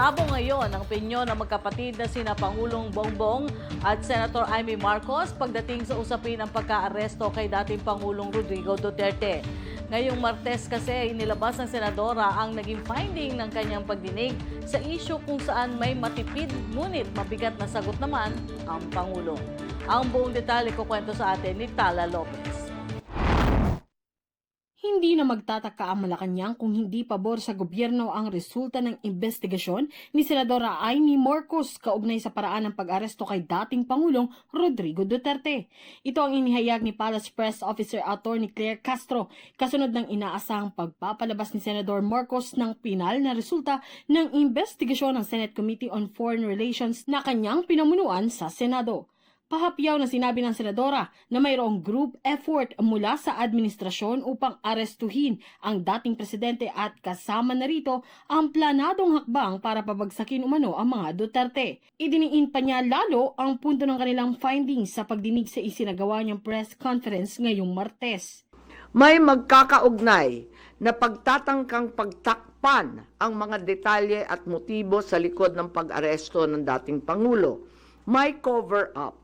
Abo ngayon ang opinyon ng magkapatid na sina Pangulong Bongbong at Senator Amy Marcos pagdating sa usapin ng pagka-aresto kay dating Pangulong Rodrigo Duterte. Ngayong Martes kasi inilabas ng Senadora ang naging finding ng kanyang pagdinig sa isyu kung saan may matipid ngunit mabigat na sagot naman ang Pangulo. Ang buong detalye kukwento sa atin ni Tala Lopez. Hindi na magtataka ang Malacanang kung hindi pabor sa gobyerno ang resulta ng investigasyon ni Senadora Amy Marcos kaugnay sa paraan ng pag-aresto kay dating Pangulong Rodrigo Duterte. Ito ang inihayag ni Palace Press Officer Attorney Claire Castro kasunod ng inaasahang pagpapalabas ni Senador Marcos ng pinal na resulta ng investigasyon ng Senate Committee on Foreign Relations na kanyang pinamunuan sa Senado. Pahapyaw na sinabi ng Senadora na mayroong group effort mula sa administrasyon upang arestuhin ang dating presidente at kasama na rito ang planadong hakbang para pabagsakin umano ang mga Duterte. Idiniin pa niya lalo ang punto ng kanilang findings sa pagdinig sa isinagawa niyang press conference ngayong Martes. May magkakaugnay na pagtatangkang pagtakpan ang mga detalye at motibo sa likod ng pag-aresto ng dating Pangulo. May cover-up.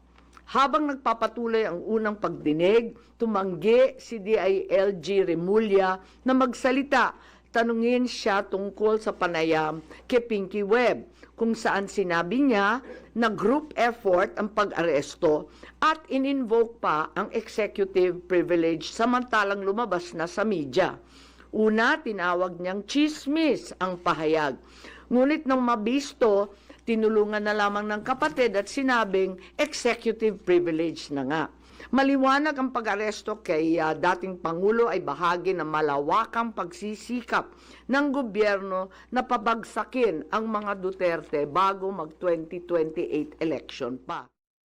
Habang nagpapatuloy ang unang pagdinig, tumanggi si DILG Remulla na magsalita. Tanungin siya tungkol sa panayam kay Pinky Webb, kung saan sinabi niya na group effort ang pag-aresto at in-invoke pa ang executive privilege samantalang lumabas na sa media. Una, tinawag niyang chismis ang pahayag. Ngunit nang mabisto, tinulungan na lamang ng kapatid at sinabing executive privilege na nga. Maliwanag ang pag-aresto kay dating Pangulo ay bahagi ng malawakang pagsisikap ng gobyerno na pabagsakin ang mga Duterte bago mag-2028 election pa.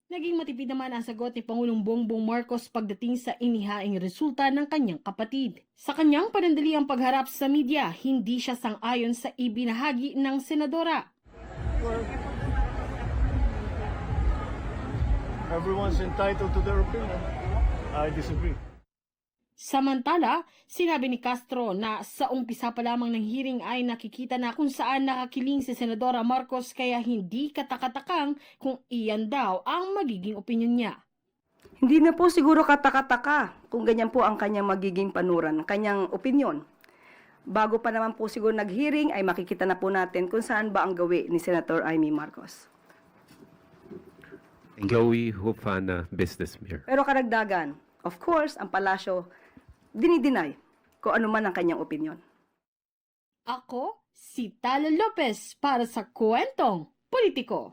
Naging matipid naman ang sagot ni Pangulong Bongbong Marcos pagdating sa inihaing resulta ng kanyang kapatid. Sa kanyang panandaliang pagharap sa media, hindi siya sang-ayon sa ibinahagi ng Senadora. Everyone's entitled to their opinion. I disagree. Samantala, sinabi ni Castro na sa umpisa pa lamang ng hearing ay nakikita na kung saan nakakiling si Senadora Marcos kaya hindi katakatakang kung iyan daw ang magiging opinyon niya. Hindi na po siguro katakataka kung ganyan po ang kanyang magiging panuran, kanyang opinyon. Bago pa naman po siguro nag-hearing ay makikita na po natin kung saan ba ang gawi ni Senator Amy Marcos. Gawin ho pa na business mayor. Pero karagdagan, of course, ang palasyo dinideny kung ano man ang kanyang opinyon. Ako, si Tala Lopez para sa Kwentong Politiko.